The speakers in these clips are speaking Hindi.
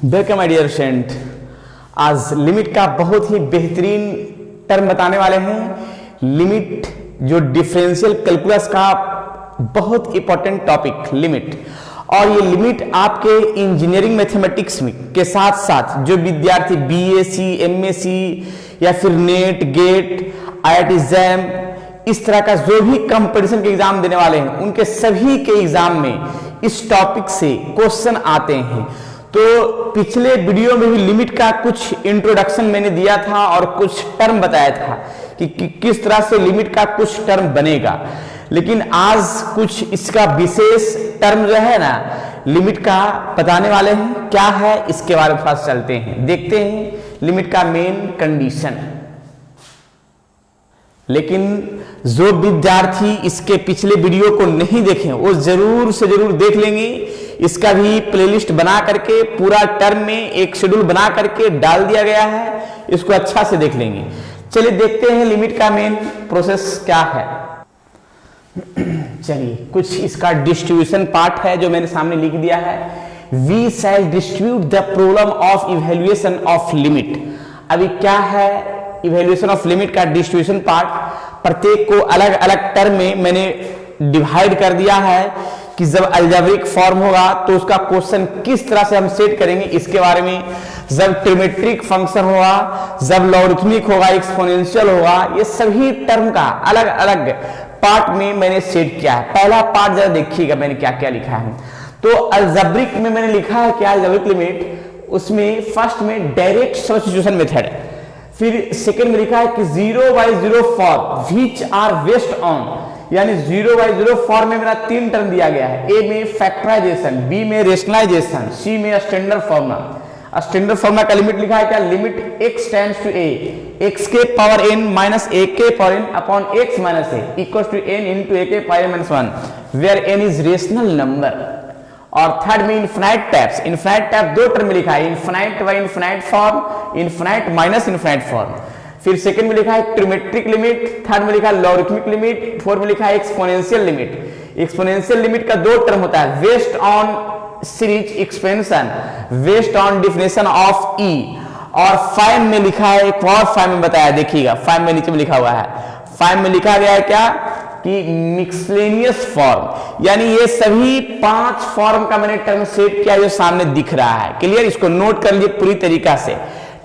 Welcome my dear student. आज लिमिट का बहुत ही बेहतरीन टर्म बताने वाले हैं। लिमिट जो डिफरेंशियल कैलकुलस का बहुत इंपॉर्टेंट टॉपिक लिमिट, और ये लिमिट आपके इंजीनियरिंग मैथमेटिक्स में के साथ साथ जो विद्यार्थी बीएससी, एमएससी या फिर नेट, गेट, आईआईटी जैम इस तरह का जो भी कंपटीशन के एग्जाम देने वाले हैं उनके सभी के एग्जाम में इस टॉपिक से क्वेश्चन आते हैं। तो पिछले वीडियो में भी लिमिट का कुछ इंट्रोडक्शन मैंने दिया था और कुछ टर्म बताया था कि किस तरह से लिमिट का कुछ टर्म बनेगा, लेकिन आज कुछ इसका विशेष टर्म जो है ना लिमिट का बताने वाले हैं। क्या है इसके बारे में थोड़ा चलते हैं, देखते हैं लिमिट का मेन कंडीशन। लेकिन जो विद्यार्थी इसके पिछले वीडियो को नहीं देखे वो जरूर से जरूर देख लेंगे। इसका भी प्लेलिस्ट बना करके पूरा टर्म में एक शेड्यूल बना करके डाल दिया गया है, इसको अच्छा से देख लेंगे। चलिए देखते हैं लिमिट का मेन प्रोसेस क्या है। चलिए कुछ इसका डिस्ट्रीब्यूशन पार्ट है जो मैंने सामने लिख दिया है। We shall distribute the problem of evaluation of limit. अभी क्या है इवैल्यूएशन ऑफ लिमिट का डिस्ट्रीब्यूशन पार्ट, प्रत्येक को अलग अलग टर्म में मैंने डिवाइड कर दिया है कि जब अलजेब्रिक फॉर्म होगा तो उसका क्वेश्चन किस तरह से हम सेट करेंगे इसके बारे में, जब ट्रिमेट्रिक फंक्शन होगा, जब लॉगरिथमिक होगा, एक्सपोनेंशियल होगा, ये सभी टर्म का अलग अलग पार्ट में मैंने सेट किया है। पहला पार्ट जरा देखिएगा मैंने क्या क्या लिखा है। तो अलजेब्रिक में मैंने लिखा है क्या, अलजेब्रिक लिमिट, उसमें फर्स्ट में डायरेक्ट सब्स्टिट्यूशन मेथड, फिर सेकंड में लिखा है कि 0/0 form which are based on, यानी 0/0 फॉर्म में मेरा तीन टर्म दिया गया है। ए में फैक्टराइजेशन, बी में रेशनलाइजेशन, सी में स्टैंडर्ड फॉर्मूला। स्टैंडर्ड फॉर्मूला का लिमिट लिखा है क्या, limit x tends to a, x के पावर n माइनस a के power n upon x minus a equal to n into a के power minus 1 where n is rational number. और थर्ड में इनफिनाइट टैप्स, इनफिनाइट टैप दो टर्म में लिखा है, infinite by infinite form, infinite minus infinite form. फिर सेकंड में लिखा है ट्रिमेट्रिक लिमिट, थर्ड में लिखा है लॉगरिथमिक लिमिट, फोर्थ में लिखा है एक्सपोनेंशियल लिमिट। एक्सपोनेंशियल लिमिट का दो टर्म होता है, based on series expansion, based on definition of e. और फाइव में लिखा है, एक और फाइव में बताया, देखिएगा फाइव में नीचे में लिखा हुआ है, फाइव में लिखा गया है क्या कि मिक्सलेनियस फॉर्म, यानी ये सभी पांच फॉर्म का मैंने टर्म सेट किया जो सामने दिख रहा है। क्लियर, इसको नोट कर लीजिए पूरी तरीका से,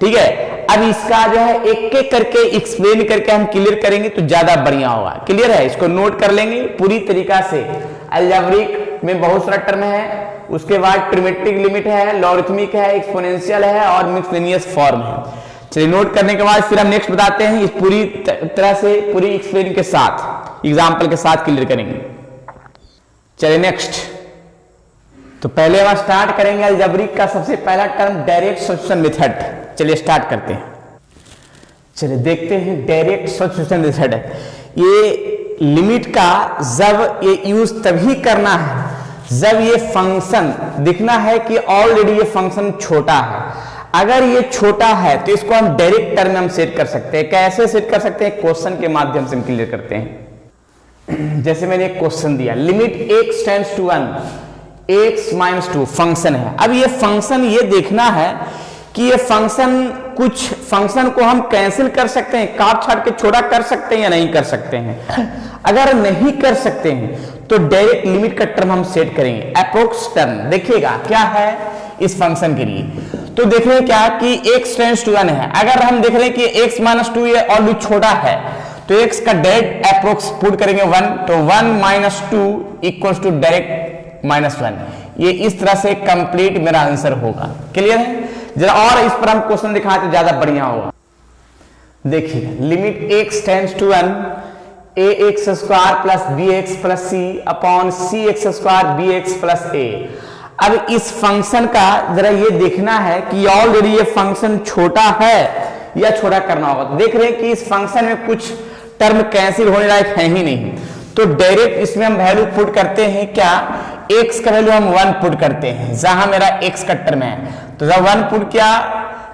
ठीक है। अब इसका जो है एक एक करके एक्सप्लेन करके हम क्लियर करेंगे तो ज्यादा बढ़िया होगा। क्लियर है, इसको नोट कर लेंगे पूरी तरीका से। अलजेब्रिक में बहुत सारा टर्म है, उसके बाद ट्रिमेट्रिक लिमिट है, लॉगरिथमिक है, एक्सपोनेंशियल है और मिक्सलेनियस फॉर्म है। चलिए नोट करने के बाद फिर हम नेक्स्ट बताते हैं, इस पूरी तरह से पूरी एक्सप्लेन के साथ एग्जाम्पल के साथ क्लियर करेंगे। चलिए नेक्स्ट, तो पहले हम स्टार्ट करेंगे अलजेब्रिक का सबसे पहला टर्म डायरेक्ट सब्स्टिट्यूशन मेथड। चलिए स्टार्ट करते हैं। चलिए देखते हैं डायरेक्ट सब्स्टिट्यूशन मेथड। ये लिमिट का जब ये यूज तभी करना है जब ये फंक्शन दिखना है कि ऑलरेडी ये फंक्शन छोटा है। अगर ये छोटा है तो इसको हम डायरेक्ट टर्म में हम सेट कर सकते हैं। कैसे सेट कर सकते हैं, क्वेश्चन के माध्यम से हम क्लियर करते हैं। जैसे मैंने एक क्वेश्चन दिया, limit x tends to 1 x minus 2 function है। अब ये फंक्शन ये देखना है कि ये फंक्शन, कुछ फंक्शन को हम कैंसिल कर सकते हैं, काट छाट के छोटा कर सकते हैं या नहीं कर सकते हैं। अगर नहीं कर सकते हैं तो डायरेक्ट लिमिट का टर्म हम सेट करेंगे, अप्रोक्स टर्म। देखिएगा क्या है इस फंक्शन के लिए, तो देख रहे हैं क्या कि x टेंड्स टू 1 है। अगर हम देख रहे हैं कि x माइनस 2 ये ऑलरेडी छोटा है तो x का डायरेक्ट अप्रोक्स पुट करेंगे 1, तो 1 minus 2 equals to direct minus 1। ये इस तरह से कंप्लीट मेरा आंसर होगा। क्लियर है, जरा और इस पर हम क्वेश्चन दिखाएं तो ज्यादा बढ़िया होगा। देखिए limit x tends to 1 ax square plus bx plus c upon cx square bx plus a। अब इस फंक्शन का जरा ये देखना है कि ऑलरेडी ये फंक्शन छोटा है या छोटा करना होगा। तो देख रहे हैं कि इस फंक्शन में कुछ टर्म कैंसिल होने लायक है ही नहीं, तो डायरेक्ट इसमें हम वैल्यू पुट करते हैं क्या, x का वैल्यू हम 1 पुट करते हैं जहां मेरा x का टर्म है। तो जब 1 पुट किया,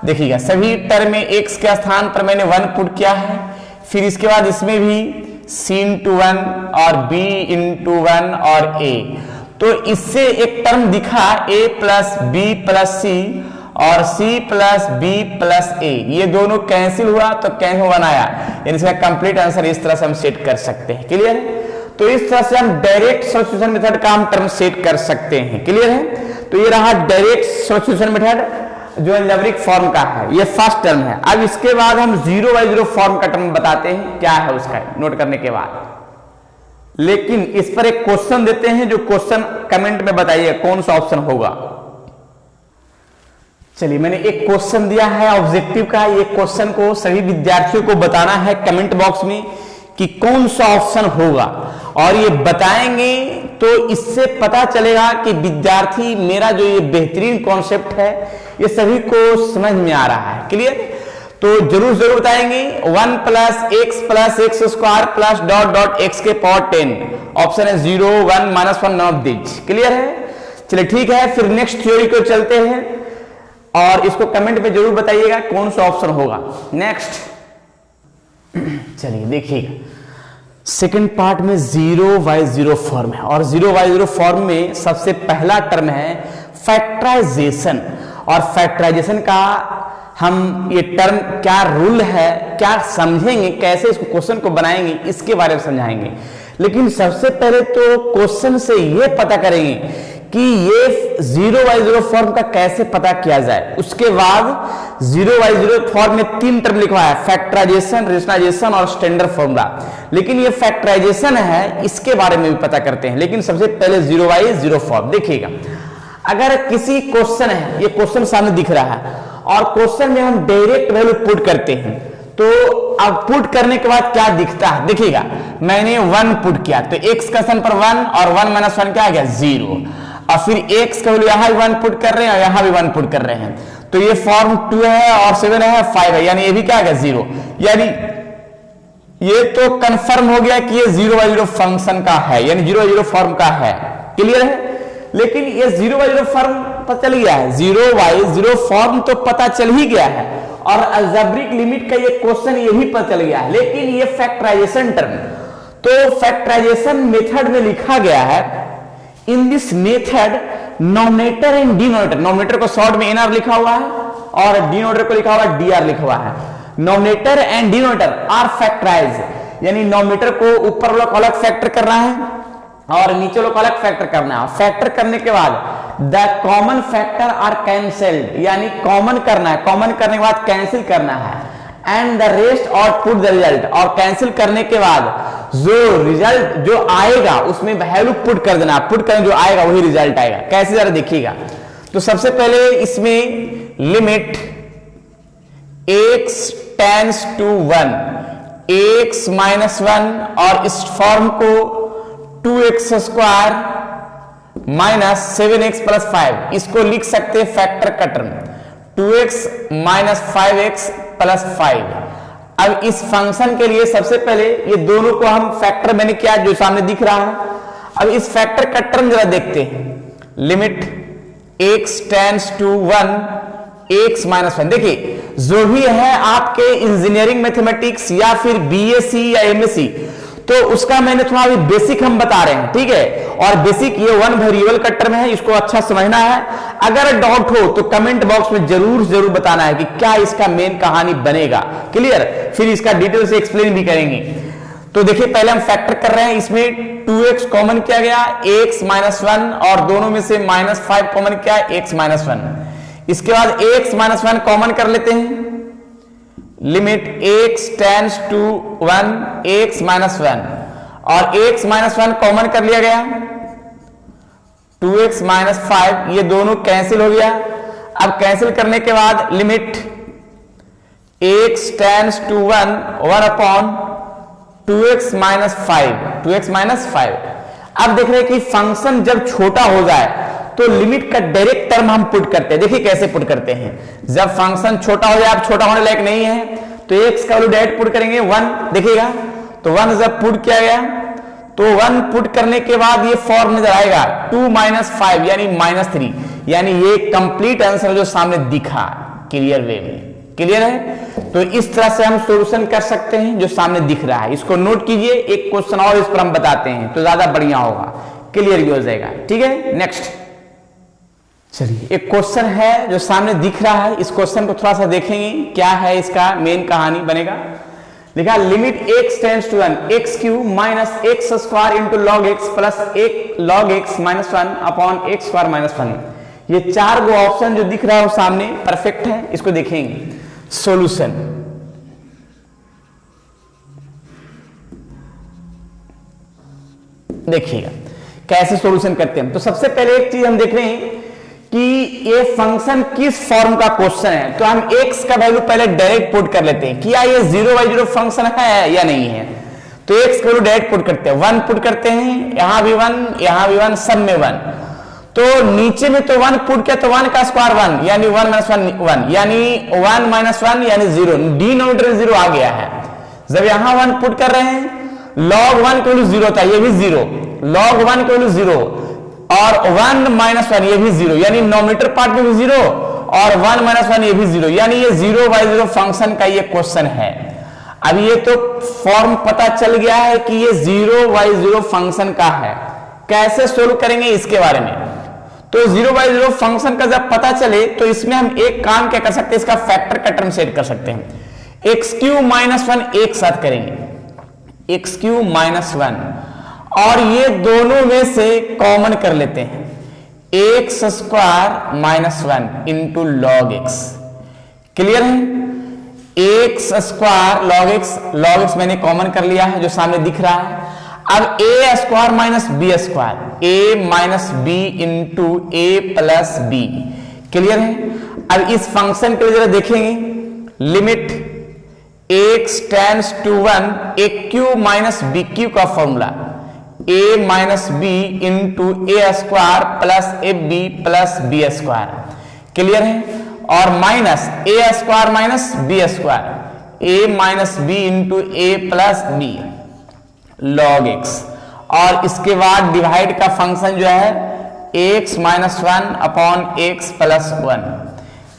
देखिएगा सभी टर्म में x के स्थान पर मैंने 1 पुट किया है। फिर इसके बाद इसमें भी c इंटू 1 और b इंटू 1 और a, तो इससे एक टर्म दिखा a plus b plus c और c प्लस बी प्लस ए, ये दोनों कैंसिल हुआ तो कैंसिल वन आया, यानी इसका कंप्लीट आंसर इस तरह से हम सेट कर सकते हैं। क्लियर है? तो इस तरह से हम डायरेक्ट सब्स्टिट्यूशन मेथड का हम टर्म सेट कर सकते हैं। क्लियर है? तो ये रहा डायरेक्ट सब्स्टिट्यूशन मेथड जो अलजेब्रिक फॉर्म का है, ये फर्स्ट टर्म है। अब इसके बाद हम 0 बाई 0 फॉर्म का टर्म बताते हैं क्या है उसका, नोट करने के बाद। लेकिन इस पर एक क्वेश्चन देते हैं, जो क्वेश्चन कमेंट में बताइए कौन सा ऑप्शन होगा। चलिए, मैंने एक क्वेश्चन दिया है ऑब्जेक्टिव का, ये क्वेश्चन को सभी विद्यार्थियों को बताना है कमेंट बॉक्स में कि कौन सा ऑप्शन होगा, और ये बताएंगे तो इससे पता चलेगा कि विद्यार्थी मेरा जो ये बेहतरीन कॉन्सेप्ट है ये सभी को समझ में आ रहा है। क्लियर? तो जरूर जरूर बताएंगे। 1 plus x square plus dot dot x के पावर 10, ऑप्शन है 0, 1, -1 नॉन ऑफ दिस। क्लियर है? चलिए ठीक है, फिर नेक्स्ट थ्योरी को चलते हैं और इसको कमेंट में जरूर बताइएगा कौन सा ऑप्शन होगा। नेक्स्ट चलिए देखिएगा, सेकंड पार्ट में 0 बाई 0 फॉर्म है, और 0 बाई 0 फॉर्म में सबसे पहला टर्म है फैक्टराइजेशन। और फैक्टराइजेशन का हम ये टर्म क्या रूल है, क्या समझेंगे, कैसे इसको क्वेश्चन को बनाएंगे, इसके बारे में समझाएंगे। लेकिन सबसे पहले तो क्वेश्चन से ये पता करेंगे कि ये 0 बाई 0 फॉर्म का कैसे पता किया जाए। उसके बाद 0 बाई 0 फॉर्म में 3 टर्म लिखा है, फैक्टराइजेशन, रेशनलाइजेशन और स्टैंडर्ड फॉर्मूला। लेकिन ये फैक्टराइजेशन है, इसके बारे में भी पता करते हैं। लेकिन सबसे पहले 0 बाई 0 फॉर्म देखिएगा। अगर किसी क्वेश्चन है, ये क्वेश्चन सामने दिख रहा है और क्वेश्चन में हम डायरेक्ट वैल्यू पुट करते हैं, तो अब पुट करने के बाद क्या दिखता है देखिएगा। मैंने 1 पुट किया तो x का स्थान पर 1 और 1 - 1 क्या आ गया 0, और फिर x का वैल्यू यहां भी 1 पुट कर रहे हैं और यहां भी 1 पुट कर रहे हैं, तो ये फॉर्म 2 है और 7 है 5 है, यानी ये भी क्या आ गया 0। यानी ये तो कंफर्म हो गया कि ये 0 बाई 0 फंक्शन का है, यानी 0 बाई 0 फॉर्म का है। क्लियर है? लेकिन ये 0 बाई 0 फॉर्म पता चल गया है, 0 बाई 0 फॉर्म तो पता चल ही गया है, और अलजेब्रिक लिमिट का ये क्वेश्चन ये भी पता चल गया है। लेकिन ये फैक्टराइजेशन टर्म, तो फैक्टराइजेशन मेथड में लिखा गया है, in this method nominator and denominator, nominator को शॉर्ट में एनआर लिखा हुआ है और डिनोमिनेटर को लिखा हुआ है डीआर लिखा हुआ है। Numerator and denominator are factorise, यानी नॉमिनेटर को ऊपर वाला को अलग फैक्टर करना है और नीचे वाला को अलग फैक्टर करना है। फैक्टर करने के बाद the common factor are cancelled, यानी कॉमन करना है, कॉमन करने के बाद कैंसिल करना है, and the rest output the result, और कैंसिल करने के बाद जो रिजल्ट जो आएगा उसमें वैल्यू पुट कर देना, पुट करने जो आएगा वही रिजल्ट आएगा। कैसे जरा देखिएगा। तो सबसे पहले इसमें limit x tends to 1, x - 1, और इस फॉर्म को 2x square minus 7x plus 5, इसको लिख सकते हैं फैक्टर का टर्म 2x - 5x प्लस 5। अब इस फंक्शन के लिए सबसे पहले ये दोनों को हम फैक्टर मैंने किया जो सामने दिख रहा है। अब इस फैक्टर का टर्म जरा देखते हैं, limit x tends to 1, x - 1। देखिए जो भी है आपके इंजीनियरिंग मैथमेटिक्स या फिर बीएससी या एमएससी, तो उसका मैंने थोड़ा अभी बेसिक हम बता रहे हैं, ठीक है। और बेसिक ये 1 वेरिएबल का टर्म है, इसको अच्छा समझना है। अगर डाउट हो तो कमेंट बॉक्स में जरूर जरूर बताना है कि क्या इसका मेन कहानी बनेगा। क्लियर? फिर इसका डिटेल से एक्सप्लेन भी करेंगे। तो देखिए पहले हम फैक्टर कर रहे हैं, इसमें 2x कॉमन किया गया, x - 1, और दोनों में से -5 कॉमन किया, x - 1। इसके बाद x - 1 कॉमन कर लेते हैं, limit x tends to 1, x - 1, और x - 1 कॉमन कर लिया गया, 2x - 5, ये दोनों कैंसिल हो गया। अब कैंसिल करने के बाद limit x tends to 1, 1 upon 2x - 5, 2x - 5। अब देख रहे हैं कि फंक्शन जब छोटा हो जाए तो लिमिट का डायरेक्ट टर्म हम पुट करते हैं। देखिए कैसे पुट करते हैं, जब फंक्शन छोटा हो जाए, अब छोटा होने लायक नहीं है, तो x का वैल्यू डायरेक्ट पुट करेंगे 1, देखिएगा। तो 1 जब पुट किया गया तो 1 पुट करने के बाद ये फॉर्म नजर आएगा 2 - 5 यानी -3, यानी ये कंप्लीट आंसर जो सामने दिखा क्लियर वे में। क्लियर है? तो इस तरह से हम सॉल्यूशन कर सकते हैं जो सामने दिख रहा है। इसको नोट कीजिए, एक क्वेश्चन और इस पर हम बताते हैं तो ज्यादा बढ़िया होगा, क्लियर भी हो जाएगा। ठीक है, नेक्स्ट चलिए एक क्वेश्चन है जो सामने दिख रहा है, इस क्वेश्चन को थोड़ा सा देखेंगे क्या है इसका मेन कहानी बनेगा। लिखा limit x tends to 1 x cube minus x square into log x plus एक log x minus 1 upon x square minus 1। ये चार गो ऑप्शन जो दिख रहा है वो सामने परफेक्ट है, इसको देखेंगे। सॉल्यूशन देखिएगा कैसे सॉल्यूशन करते हैं। तो सबसे पहले एक चीज हम देख रहे हैं कि ये फंक्शन किस फॉर्म का क्वेश्चन है, तो हम x का वैल्यू पहले डायरेक्ट पुट कर लेते हैं कि क्या ये 0/0 फंक्शन है या नहीं है। तो x का वैल्यू डायरेक्ट पुट करते हैं, 1 पुट करते हैं, यहां भी 1 यहां भी 1 सब में 1। तो नीचे में तो 1 पुट किया तो 1 का स्क्वायर 1 यानी 1 - 1 1 यानी 1 - 1 यानी 0, डिनोमिनेटर 0 आ गया है। जब यहां 1 पुट कर रहे हैं log 1 का वैल्यू 0 था, ये भी 0, log 1 का वैल्यू 0 और 1 - 1 ये भी 0 यानी नॉमिनेटर पार्ट में भी 0 और 1 - 1 ये भी 0 यानी ये 0/0 फंक्शन का ये क्वेश्चन है। अब ये तो फॉर्म पता चल गया है कि ये 0/0 फंक्शन का है। कैसे सोल्व करेंगे इसके बारे में, तो 0/0 फंक्शन का जब पता चले तो इसमें हम एक काम क्या कर सकते हैं, इसका फैक्टर का टर्म सेट कर सकते हैं। x³ - 1 एक साथ करेंगे, x³ - 1 और ये दोनों में से कॉमन कर लेते हैं, x square minus 1 into log x. Clear है, एक्स स्क्वायर लॉग एक्स मैंने कॉमन कर लिया है जो सामने दिख रहा है। अब a square minus B square, A minus B into A plus b. Clear है। अब इस फंक्शन के लिए जरा देखेंगे, limit x tends to 1 a cube minus b cube का formula a minus B into a square plus a B plus B square. Clear है। और minus A square minus B square, A minus B into A plus B log x. और इसके बाद डिवाइड का फंक्शन जो है x - 1 upon x plus 1।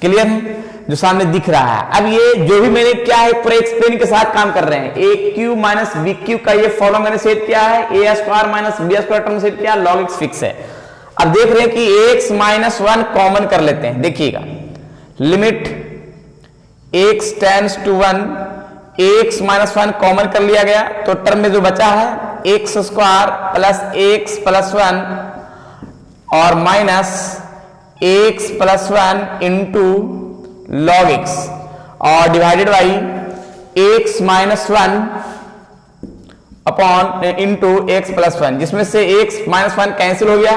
Clear है, जो सामने दिख रहा है। अब ये जो भी मैंने क्या है पूरे एक्सप्लेन के साथ काम कर रहे हैं। A cube minus b cube का ये फॉर्मूला मैंने सेट किया है, a square minus B square term set किया, लॉग एक्स फिक्स है। अब देख रहे हैं कि x - 1 कॉमन कर लेते हैं। देखिएगा limit x tends to 1 x - 1 common कर लिया गया, तो टर्म में जो बचा है x square plus x plus 1 और minus x plus 1 into log x और divided by x minus 1 upon into x plus 1, जिसमें से एक्स माइनस 1 कैंसिल हो गया।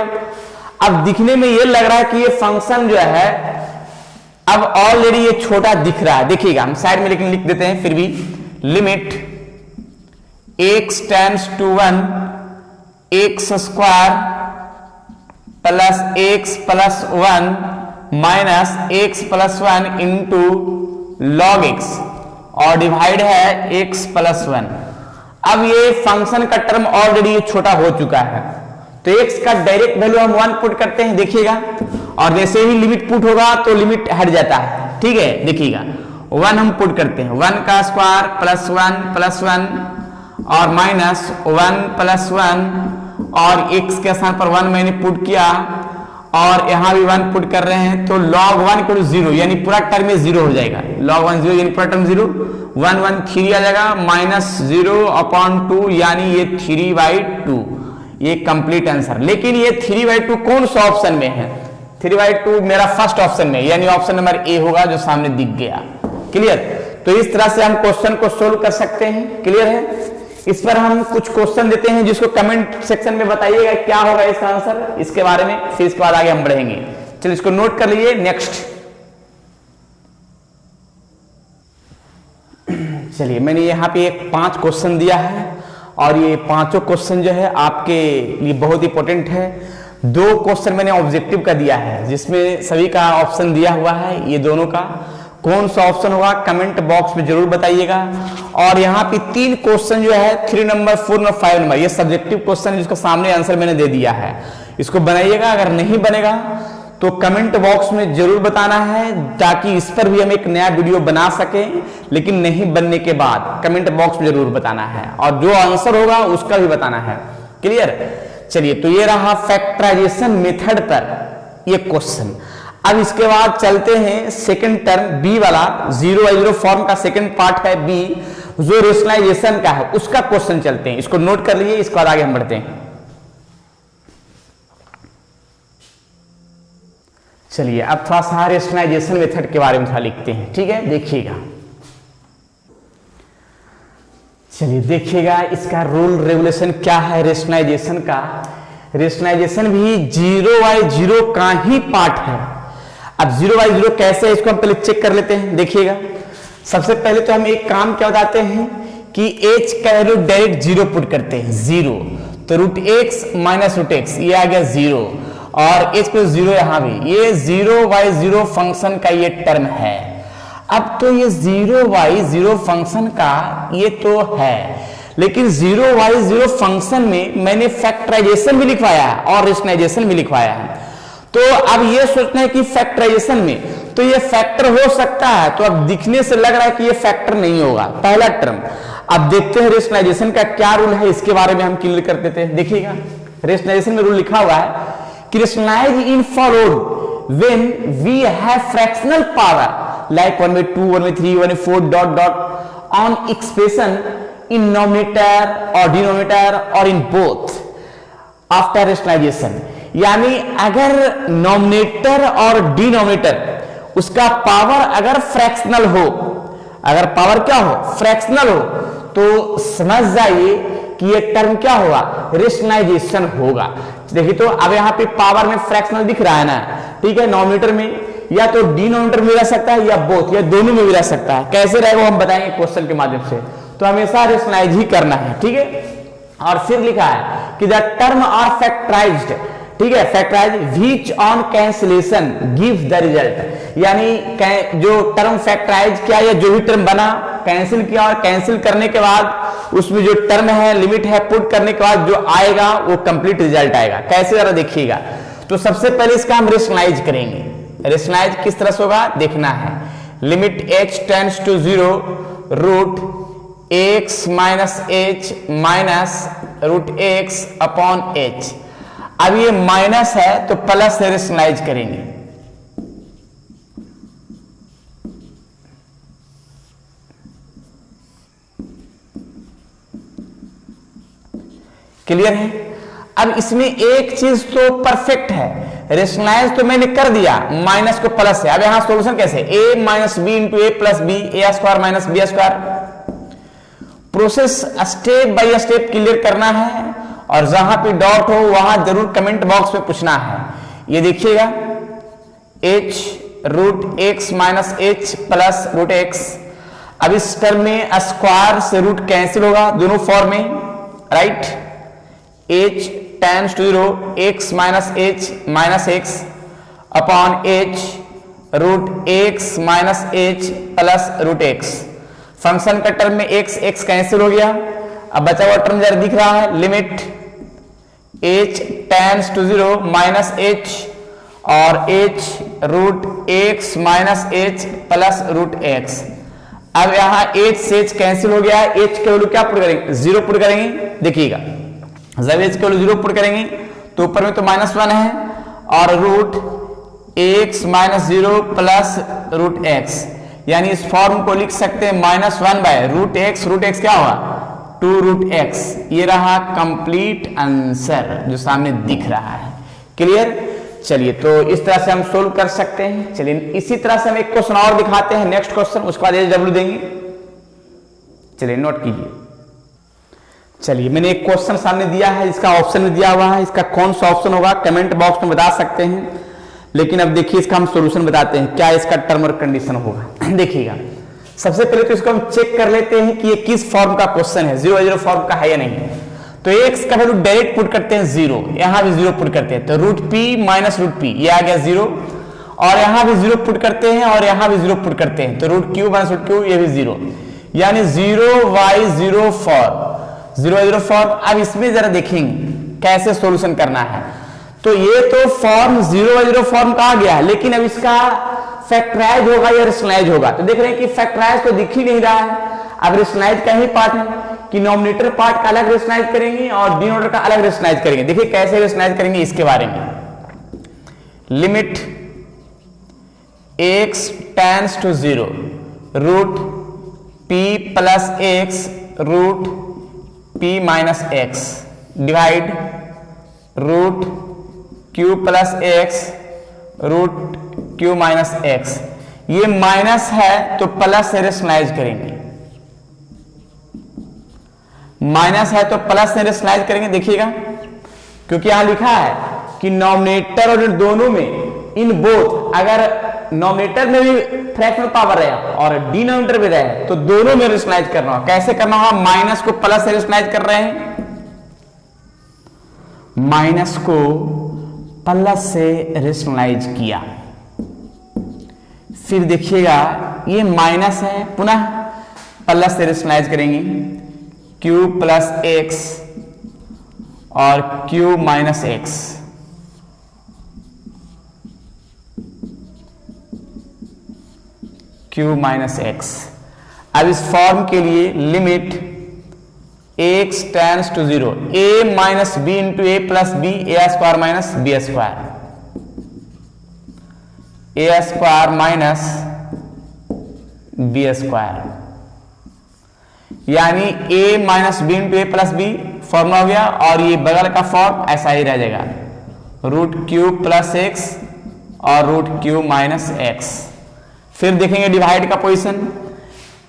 अब दिखने में ये लग रहा है कि ये फंक्शन जो है अब ऑलरेडी ये छोटा दिख रहा है। देखिएगा हम साइड में लेकिन लिख देते हैं फिर भी, limit x tends to 1 x square plus x plus 1 minus x plus 1 into log x और डिवाइड है एक्स प्लस 1। अब ये फंक्शन का टर्म ऑलरेडी छोटा हो चुका है, तो x का डायरेक्ट वैल्यू हम 1 पुट करते हैं। देखिएगा, और जैसे ही लिमिट पुट होगा तो लिमिट हट जाता है। ठीक है, देखिएगा 1 हम पुट करते हैं, 1 का स्क्वायर प्लस 1 प्लस 1 और माइनस 1 प्लस 1 और x के स्थान पर 1 मैंने पुट किया और यहां भी 1 पुट कर रहे हैं, तो log 1 इक्वल 0 यानी पूरा टर्म में 0 हो जाएगा। log 1 0 यानी पूरा टर्म 0, 1 1 3 आ जाएगा, माइनस 0 अपॉन 2 यानी ये 3/2, ये कंप्लीट आंसर। लेकिन ये 3/2 कौन सा ऑप्शन में है, 3/2 मेरा फर्स्ट ऑप्शन में यानी ऑप्शन नंबर ए होगा जो सामने दिख गया। क्लियर, तो इस तरह से हम क्वेश्चन को सोल्व कर सकते हैं। क्लियर है। इस पर हम कुछ क्वेश्चन देते हैं जिसको कमेंट सेक्शन में बताइएगा क्या होगा इसका आंसर, इसके बारे में, फिर इसके बाद आगे हम बढ़ेंगे। चलिए इसको नोट कर लीजिए। नेक्स्ट, चलिए मैंने यहाँ पे एक 5 क्वेश्चन दिया है और ये पांचों क्वेश्चन जो है आपके लिए बहुत इंपॉर्टेंट है। 2 क्वेश्चन मैंने ऑब्जेक्टिव का दिया है जिसमें सभी का ऑप्शन दिया हुआ है, ये दोनों का कौन सा ऑप्शन होगा कमेंट बॉक्स में जरूर बताइएगा। और यहाँ पे 3 क्वेश्चन जो है 3 नंबर 4 नंबर 5 नंबर, ये सब्जेक्टिव क्वेश्चन है जिसका सामने आंसर मैंने दे दिया है, इसको बनाइएगा। अगर नहीं बनेगा तो कमेंट बॉक्स में जरूर बताना है ताकि इस पर भी हम एक नया वीडियो बना सकें, लेकिन नहीं बनने के बाद कमेंट बॉक्स में जरूर बताना है और जो आंसर होगा उसका भी बताना है। क्लियर। चलिए, तो ये रहा फैक्टराइजेशन मेथड पर ये क्वेश्चन। अब इसके बाद चलते हैं सेकंड टर्म बी वाला, 0/0 फॉर्म का सेकंड पार्ट है बी, जो रेशनलाइजेशन का है उसका क्वेश्चन चलते हैं। इसको नोट कर लीजिए, इसके बाद आगे हम बढ़ते हैं। चलिए अब थोड़ा सा रेशनलाइजेशन मेथड के बारे में थोड़ा लिखते हैं, ठीक है, देखिएगा। चलिए देखिएगा इसका रूल रेगुलेशन क्या है रेशनलाइजेशन का। रेशनलाइजेशन भी 0/0 का ही पार्ट है। अब 0/0 कैसे है इसको हम पहले चेक कर लेते हैं, देखिएगा। सबसे पहले तो हम एक काम क्या बताते हैं कि h का वैल्यू डायरेक्ट 0 पुट करते हैं, 0, तो √x माइनस √x ये आ गया 0, और h को 0 यहां भी, ये 0/0 फंक्शन का ये टर्म है। अब तो ये 0/0 फंक्शन का ये तो है, लेकिन 0/0 फंक्शन में मैंने फैक्टराइजेशन भी लिखवाया है और रेशनलाइजेशन भी लिखवाया है। तो अब ये सोचना है कि फैक्टराइजेशन में तो ये फैक्टर हो सकता है, तो अब दिखने से लग रहा है कि ये फैक्टर नहीं होगा, पहला टर्म। अब देखते हैं रेशनलाइजेशन का क्या रूल है, इसके बारे में हम क्लियर कर देते हैं। देखिएगा रेशनलाइजेशन में रूल लिखा हुआ है कि rationalise in followed when we have fractional power like 1/2, 1/3, 1/4 dot dot on expression in numerator or denominator or in both after rationalization। यानी अगर नॉमिनेटर और डिनोमिनेटर उसका पावर अगर फ्रैक्शनल हो, अगर पावर क्या हो, फ्रैक्शनल हो, तो समझ जाइए कि ये टर्म क्या होगा, रेशनलाइजेशन होगा। देखिए तो अब यहाँ पे पावर में फ्रैक्शनल दिख रहा है ना, ठीक है, नॉमिनेटर में या तो डिनोमिनेटर में रह सकता है या बोथ, या दोनों में भी रह सकता है। कैसे रहेगा हम बताएंगे क्वेश्चन के माध्यम से, तो हमेशा रेशनलाइज ही करना है, ठीक है। और फिर लिखा है कि द टर्म आर फैक्टराइज्ड, ठीक है, factorise which on cancellation give the result. यानी जो टर्म फैक्टराइज किया या जो भी टर्म बना कैंसिल किया, और कैंसिल करने के बाद उसमें जो टर्म है, लिमिट है, पुट करने के बाद जो आएगा वो कंप्लीट रिजल्ट आएगा। कैसे जरा देखिएगा। तो सबसे पहले इसका हम रेशनलाइज करेंगे। रेशनलाइज किस तरह से होगा देखना है। Limit h tends to 0 √x minus h minus √x upon h। अब ये माइनस है तो प्लस से रेशनलाइज करेंगे। क्लियर है। अब इसमें एक चीज तो परफेक्ट है, रेशनलाइज तो मैंने कर दिया, माइनस को प्लस है। अब यहां सॉल्यूशन कैसे, a minus B into A plus b, a square minus B square. Process step by step clear करना है, और जहां पे डॉट हो वहां जरूर कमेंट बॉक्स में पूछना है। ये देखिएगा h √x minus h plus √x। अब इस टर्म में स्क्वायर से रूट कैंसिल होगा दोनों फॉर्म में, right. h tends to 0 x minus h minus x upon h √x minus h plus √x। Function का टर्म में x कैंसिल हो गया। अब बचा हुआ टर्म जरा दिख रहा है, limit h tends to 0 minus h और h √x minus h plus √x। अब यहां h से h कैंसिल हो गया है, h के वैल्यू क्या पुट करेंगे, 0 पुट करेंगे। देखिएगा जब h के वैल्यू 0 पुट करेंगे तो ऊपर में तो -1 है, और √x माइनस 0 प्लस √x, यानी इस फॉर्म को लिख सकते हैं -1/√x। √x क्या हुआ 2√x। ये रहा कंप्लीट आंसर जो सामने दिख रहा है। क्लियर। चलिए तो इस तरह से हम सोल्व कर सकते हैं। चलिए इसी तरह से हम एक क्वेश्चन और दिखाते हैं, नेक्स्ट क्वेश्चन, उसके बाद SW देंगे। चलिए नोट कीजिए। चलिए मैंने एक क्वेश्चन सामने दिया है, इसका ऑप्शन में दिया हुआ है, इसका कौन सा ऑप्शन होगा कमेंट बॉक्स में बता सकते हैं। लेकिन अब देखिए इसका हम सॉल्यूशन बताते हैं, क्या इसका टर्म और कंडीशन होगा। देखिएगा सबसे पहले तो इसको हम चेक कर लेते हैं कि ये किस फॉर्म का क्वेश्चन है, 0/0 फॉर्म का है या नहीं। तो x का वैल्यू डायरेक्ट पुट करते हैं 0, यहां भी 0 पुट करते हैं, तो √p माइनस √p ये आ गया 0, और यहां भी 0 पुट करते हैं और यहां भी 0 पुट करते हैं, तो √q माइनस √q ये भी 0, यानी 0/0 फॉर्म, 0/0 फॉर्म। अब इसमें जरा देखेंगे कैसे सॉल्यूशन करना है। तो ये तो फॉर्म 0/0 फॉर्म का आ गया, लेकिन अब इसका फैक्टराइज होगा या रेशनलाइज होगा। तो देख रहे हैं कि फैक्टराइज तो दिख ही नहीं रहा है। अब रेशनलाइज का ही पार्ट है कि नॉमिनेटर पार्ट का अलग रेशनलाइज करेंगे और डिनोमिनेटर का अलग रेशनलाइज करेंगे। देखिए कैसे रेशनलाइज करेंगे इसके बारे में। Limit x tends to 0 root p plus x root p minus x divide root q plus x root q minus x. ये माइनस है तो प्लस से रेशनलाइज करेंगे, माइनस है तो प्लस से रेशनलाइज करेंगे। देखिएगा क्योंकि यहां लिखा है कि नॉमिनेटर और दोनों में इन बोथ, अगर नॉमिनेटर में भी फ्रैक्शनल पावर रहे और डिनोमिनेटर भी रहे तो दोनों में रेशनलाइज करना होगा। कैसे करना होगा? माइनस को प्लस से रेशनलाइज कर रहे हैं, माइनस को प्लस से रेशनलाइज किया। फिर देखिएगा ये माइनस है, पुनः प्लस से रेशनलाइज करेंगे, q प्लस एक्स और q minus x. q minus x. अब इस फॉर्म के लिए limit x tends to 0 a minus B into A plus b a square minus B square, a square minus B square, यानी a minus B into A plus b formula हो गया। और ये बगल का फॉर्म ऐसा ही रह जाएगा, रूट क्यू प्लस एक्स और रूट क्यू माइनस एक्स। फिर देखेंगे डिवाइड का position,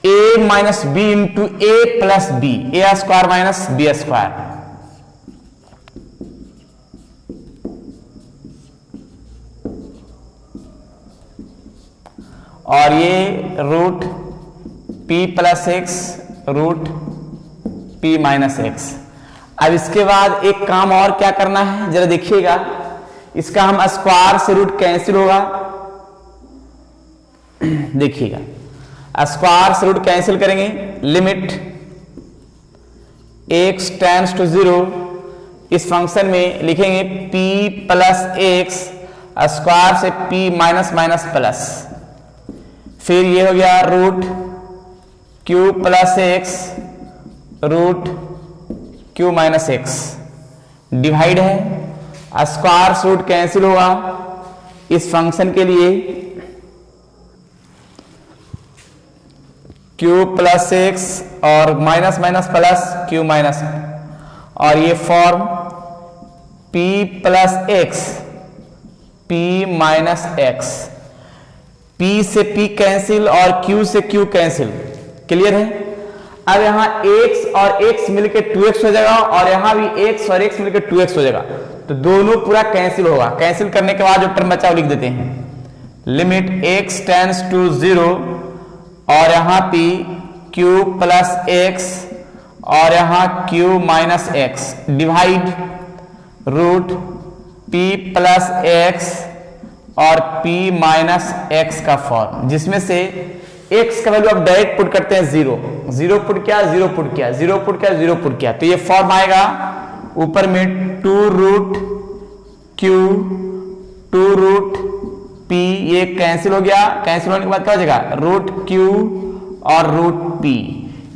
a minus B into A plus b a square minus B square, और ये root p plus x root p minus x. अब इसके बाद एक काम और क्या करना है जरा देखिएगा, इसका हम स्क्वायर से रूट कैंसिल होगा। देखिएगा स्क्वायर से रूट कैंसिल करेंगे, लिमिट x टेंस टू 0, इस फंक्शन में लिखेंगे p प्लस एक्स स्क्वायर से p माइनस माइनस प्लस, फिर ये हो गया root q plus x root q minus x, divide है स्क्वायर से रूट कैंसिल होगा। इस फंक्शन के लिए q प्लस एक्स और minus minus plus q minus, और ये form p plus x p minus x, p से p कैंसिल और q से q कैंसिल, क्लियर है। अब यहां x और x मिलकर 2x हो जाएगा और यहां भी x और x मिलकर 2x हो जाएगा, तो दोनों पूरा कैंसिल होगा। कैंसिल करने के बाद जो टर्म बचा वो लिख देते हैं, लिमिट x टेंस टू 0 और यहां p q प्लस एक्स और यहां q minus x, divide root p plus x और p माइनस एक्स का फॉर्म, जिसमें से x का वैल्यू आप डायरेक्ट पुट करते हैं 0, 0 पुट किया 0 पुट किया 0 पुट किया 0 पुट किया, तो ये फॉर्म आएगा ऊपर में 2 रूट q 2 रूट p, ये कैंसिल हो गया। कैंसिल होने के बाद क्या हो जाएगा, रूट q और रूट p।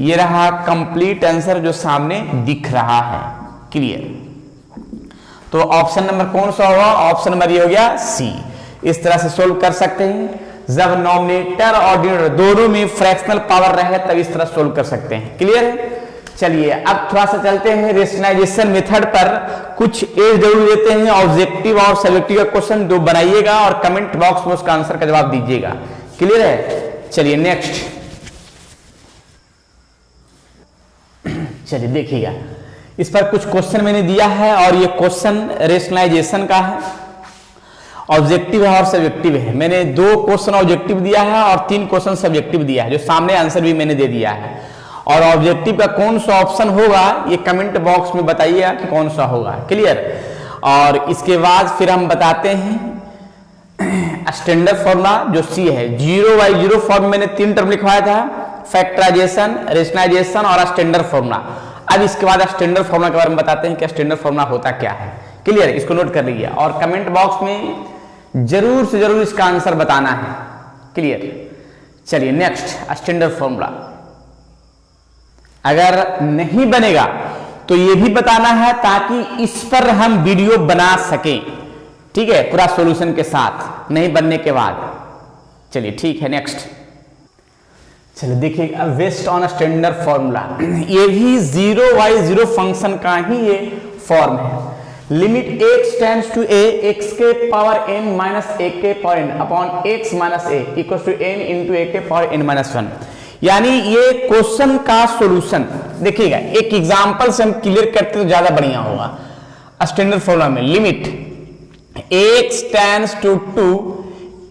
ये रहा कंप्लीट आंसर जो सामने दिख रहा है, क्लियर। तो ऑप्शन नंबर कौन सा होगा, ऑप्शन नंबर ये हो गया सी। इस तरह से सोल्व कर सकते हैं, जब नॉमिनेटर और डिनोमिनेटर दोनों में फ्रैक्शनल पावर रहे तब इस तरह सोल्व कर सकते हैं, क्लियर है। चलिए अब थोड़ा सा चलते हैं रेशनलाइजेशन मेथड पर, कुछ एज जरूर देते हैं, ऑब्जेक्टिव और सब्जेक्टिव का क्वेश्चन दो बनाइएगा और कमेंट बॉक्स में उसका आंसर का जवाब दीजिएगा, क्लियर है। चलिए नेक्स्ट, चलिए देखिएगा इस पर कुछ क्वेश्चन मैंने दिया है और ये क्वेश्चन रेशनलाइजेशन का है, ऑब्जेक्टिव है और सब्जेक्टिव है। मैंने 2 क्वेश्चन ऑब्जेक्टिव दिया है और 3 क्वेश्चन सब्जेक्टिव दिया है, जो सामने आंसर भी मैंने दे दिया है। और ऑब्जेक्टिव का कौन सा ऑप्शन होगा ये कमेंट बॉक्स में बताइएगा कि कौन सा होगा, क्लियर। और इसके बाद फिर हम बताते हैं स्टैंडर्ड फॉर्मूला जो सी है, 0/0 फॉर्म मैंने 3 टर्म लिखवाया था, फैक्टराइजेशन, रेशनलाइजेशन और स्टैंडर्ड फॉर्मूला। अब इसके बाद स्टैंडर्ड फॉर्मूला के बारे में बताते हैं कि स्टैंडर्ड फॉर्मूला होता क्या है, क्लियर। इसको नोट कर लीजिए और कमेंट बॉक्स में जरूर से जरूर इसका आंसर बताना है, क्लियर। चलिए नेक्स्ट, स्टैंडर्ड फॉर्मूला अगर नहीं बनेगा तो ये भी बताना है ताकि इस पर हम वीडियो बना सकें, ठीक है, पूरा सॉल्यूशन के साथ। नहीं बनने के बाद चलिए ठीक है, नेक्स्ट। चलिए देखिए, बेस्ड ऑन स्टैंडर्ड फॉर्मूला, ये भी 0/0 फंक्शन का ही ये फॉर्म है। Limit x tends to a x के पावर n माइनस a के power n upon x minus a equals to n into a के पावर n माइनस 1। यानी ये क्वेश्चन का सॉल्यूशन देखिएगा, एक एग्जांपल से हम क्लियर करते तो ज्यादा बढ़िया होगा। स्टैंडर्ड फॉर्मूला में limit x tends to 2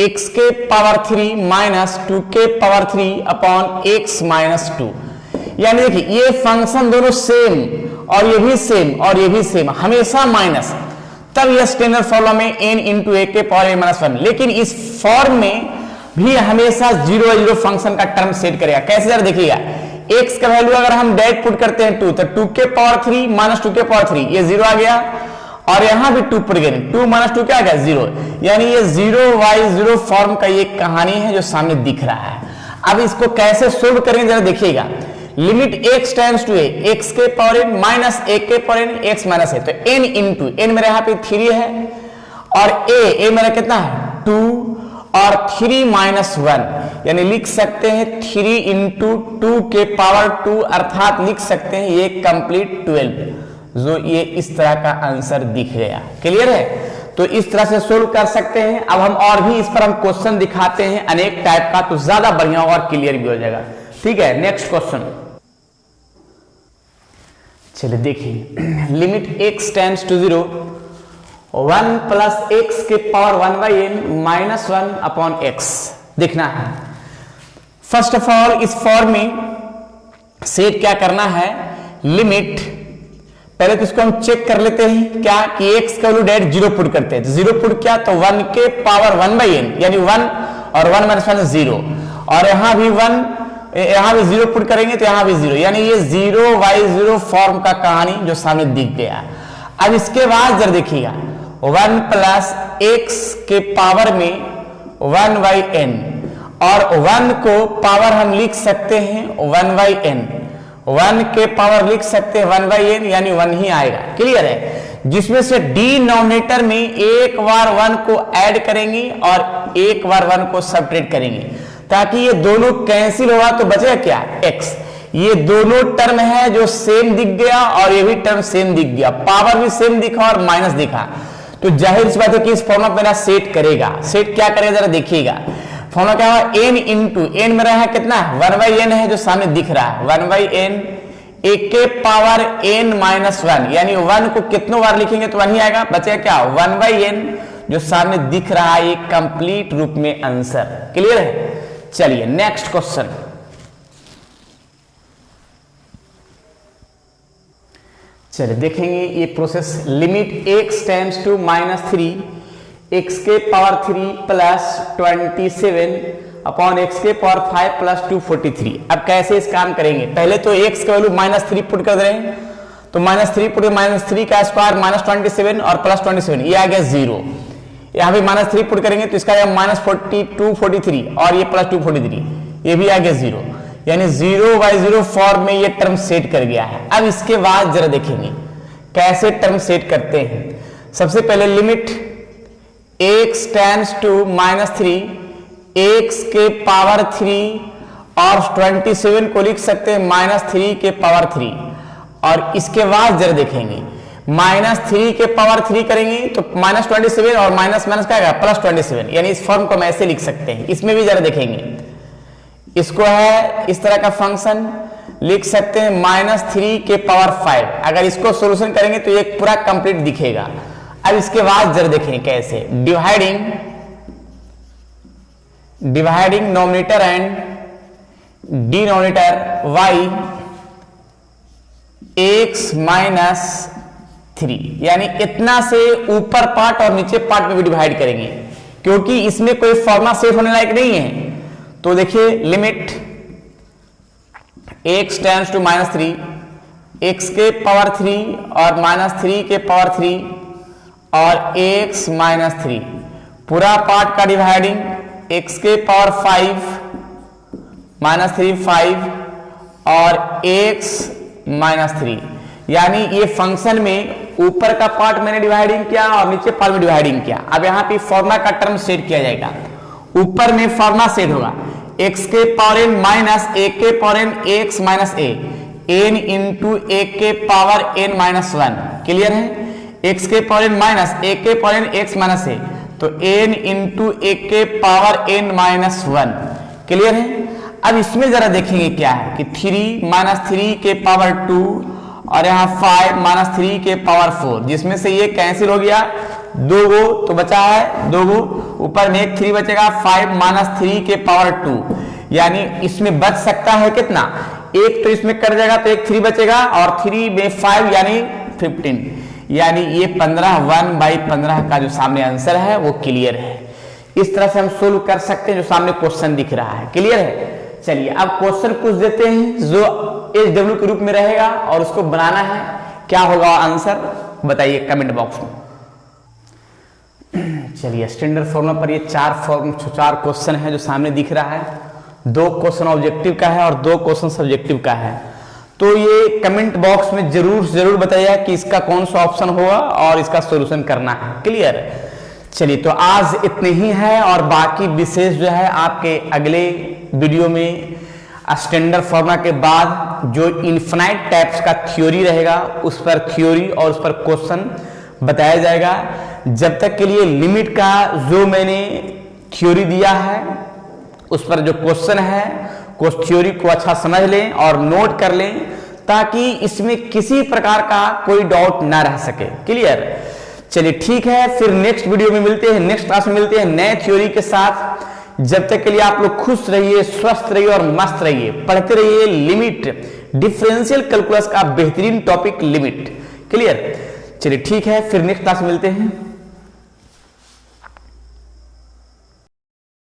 x के पावर 3 माइनस 2 के पावर 3 अपॉन x माइनस 2। यानी देखिए ये फंक्शन दोनों सेम और ये भी सेम और ये भी सेम, हमेशा माइनस, तब यह स्टैंडर्ड फॉर्मूला में n इंटू a के पावर n माइनस 1। लेकिन इस फॉर्म में भी हमेशा 0/0 फंक्शन का टर्म सेट करेगा। कैसे जरा देखिएगा, x का वैल्यू अगर हम डायरेक्ट पुट करते हैं 2, तो 2 के पावर 3 माइनस 2 के पावर 3, ये 0 आ गया। और यहां भी 2 पुट करेंगे, 2 माइनस 2 क्या आ गया, 0। यानी ये 0/0 फॉर्म का ये कहानी है जो सामने दिख रहा है। अब इसको कैसे सोल्व करेंगे जरा देखिएगा। Limit x tends to a x के पावर n माइनस a के power n x minus a, तो n इंटू n मेरे यहाँ पे 3 है और a मेरा कितना है 2 और 3 माइनस 1, यानी लिख सकते हैं 3 इंटू 2 के पावर 2, अर्थात लिख सकते हैं ये कंप्लीट 12, जो ये इस तरह का आंसर दिख गया। क्लियर है? तो इस तरह से सोल्व कर सकते हैं। अब हम और भी इस पर हम क्वेश्चन दिखाते हैं अनेक टाइप का, तो ज्यादा बढ़िया होगा और क्लियर भी हो जाएगा। ठीक है, नेक्स्ट क्वेश्चन। चलिए देखिए, limit x tends to 0 1 plus x के power 1/n minus 1 upon x देखना है। फर्स्ट ऑफ ऑल इस फॉर्म में सेट क्या करना है, लिमिट पहले तो इसको हम चेक कर लेते हैं क्या कि x का वैल्यू डायरेक्ट 0 पुट करते हैं, तो 0 पुट किया तो 1 के पावर 1/n यानी 1 और 1 माइनस 1 0, और यहां भी 1, यहां भी 0 पुट करेंगे तो यहां भी 0, यानी ये 0/0 फॉर्म का कहानी जो सामने दिख गया। अब इसके बाद जरा देखिएगा, 1 प्लस x के पावर में 1/n और 1 को पावर हम लिख सकते हैं 1/n, 1 के पावर लिख सकते हैं 1/n यानी 1 ही आएगा। क्लियर है? जिसमें से डिनोमिनेटर में एक बार 1 को ऐड करेंगे और एक बार 1 को सब्ट्रैक्ट करेंगे, ताकि ये दोनों कैंसिल होगा तो बचेगा क्या, x। ये दोनों टर्म है जो सेम दिख गया और ये भी टर्म सेम दिख गया, पावर भी सेम दिखा और माइनस दिखा, तो जाहिर सी बात है कि इस फॉर्मूला मेरा सेट करेगा। सेट क्या करेगा जरा देखिएगा, फॉर्मूला क्या होगा, n इंटू n मेरा है कितना, 1/n है जो सामने दिख रहा है, 1/n एक के पावर n माइनस 1, यानी 1 को कितनों बार लिखेंगे तो 1 ही आएगा, बचेगा क्या 1/n जो सामने दिख रहा है, एक कंप्लीट रूप में आंसर। क्लियर है? चलिए नेक्स्ट क्वेश्चन। चलिए देखेंगे ये process. Limit x tends to -3 x के पावर 3 प्लस 27 अपॉन x के पावर 5 प्लस 243। अब कैसे इस काम करेंगे, पहले तो x का वैल्यू -3 पुट कर दे रहे हैं, तो -3 पुट, -3 का स्क्वायर -27 और प्लस 27, ये आ गया 0। यहां भी -3 पुट करेंगे तो इसका -243 और ये प्लस 243, ये भी आ गया 0, यानी 0/0 फॉर्म में ये टर्म सेट कर गया है। अब इसके बाद जरा देखेंगे कैसे टर्म सेट करते हैं। सबसे पहले limit x tends to -3 x के पावर 3 और 27 को लिख सकते हैं -3 के पावर 3, और इसके बाद जरा देखेंगे -3 के पावर 3 करेंगे तो -27 और माइनस माइनस क्या आएगा, प्लस 27, यानी इस फॉर्म को हम ऐसे लिख सकते हैं। इसमें भी जरा देखेंगे, इसको है इस तरह का फंक्शन लिख सकते हैं -3 के पावर 5, अगर इसको सॉल्यूशन करेंगे तो ये पूरा कंप्लीट दिखेगा। अब इसके बाद जरा देखें कैसे, dividing nominator and denominator y x minus 3, यानी इतना से ऊपर पार्ट और नीचे पार्ट में भी डिवाइड करेंगे, क्योंकि इसमें कोई फॉर्मुला सेट होने लायक नहीं है। तो देखिए limit x tends to -3 x के पावर 3 और -3 के पावर 3 और x माइनस 3, पूरा पार्ट का डिवाइडिंग x के पावर 5 -3 5 और x माइनस 3, यानी ये फंक्शन में ऊपर का पार्ट मैंने डिवाइडिंग किया और नीचे पार्ट में डिवाइडिंग किया। अब यहाँ पे फॉर्मूला का टर्म सेट किया जाएगा, ऊपर में फॉर्मूला सेट होगा x के पावर n माइनस a के power n x minus a n into a के पावर n माइनस 1। क्लियर है? x के पावर n माइनस a के power n x minus a, तो n इंटू a के पावर n माइनस 1। क्लियर है? अब इसमें जरा देखेंगे क्या है कि 3 माइनस 3 के पावर 2 और यहाँ 5 माइनस 3 के पावर 4, जिसमें से ये कैंसिल हो गया, 2 गो तो बचा है 2 गो, ऊपर में एक 3 बचेगा, 5 माइनस 3 के पावर 2, यानी इसमें बच सकता है कितना, एक तो इसमें कट जाएगा तो एक 3 बचेगा और 3 में 5 यानी 15, यानी ये 15 1/15 का जो सामने आंसर है वो क्लियर है। इस तरह से हम सोल्व कर सकते हैं जो सामने क्वेश्चन दिख रहा है। क्लियर है? चलिए अब क्वेश्चन पूछ देते हैं जो SW के रूप में रहेगा और उसको बनाना है। क्या होगा आंसर बताइए कमेंट बॉक्स में। चलिए स्टैंडर्ड फॉर्मूला पर ये 4 क्वेश्चन है जो सामने दिख रहा है। 2 क्वेश्चन ऑब्जेक्टिव का है और 2 क्वेश्चन सब्जेक्टिव का है। तो ये कमेंट बॉक्स में जरूर बताइए कि इसका कौन सा ऑप्शन होगा और इसका सॉल्यूशन करना है। क्लियर? चलिए तो आज इतने ही है और बाकी विशेष जो है आपके अगले वीडियो में स्टैंडर्ड फॉर्मूला के बाद जो इनफिनाइट टाइप्स का थ्योरी रहेगा उस पर थ्योरी और उस पर क्वेश्चन बताया जाएगा। जब तक के लिए लिमिट का जो मैंने थ्योरी दिया है उस पर जो क्वेश्चन है उस थ्योरी को अच्छा समझ लें और नोट कर लें ताकि इसमें किसी प्रकार का कोई डाउट ना रह सके। क्लियर? चलिए ठीक है, फिर नेक्स्ट वीडियो में मिलते हैं, नेक्स्ट क्लास में मिलते हैं नए थ्योरी के साथ। जब तक के लिए आप लोग खुश रहिए, स्वस्थ रहिए और मस्त रहिए, पढ़ते रहिए लिमिट, डिफरेंशियल कैलकुलस का बेहतरीन टॉपिक लिमिट। क्लियर? चलिए ठीक है, फिर नेक्स्ट क्लास में मिलते हैं।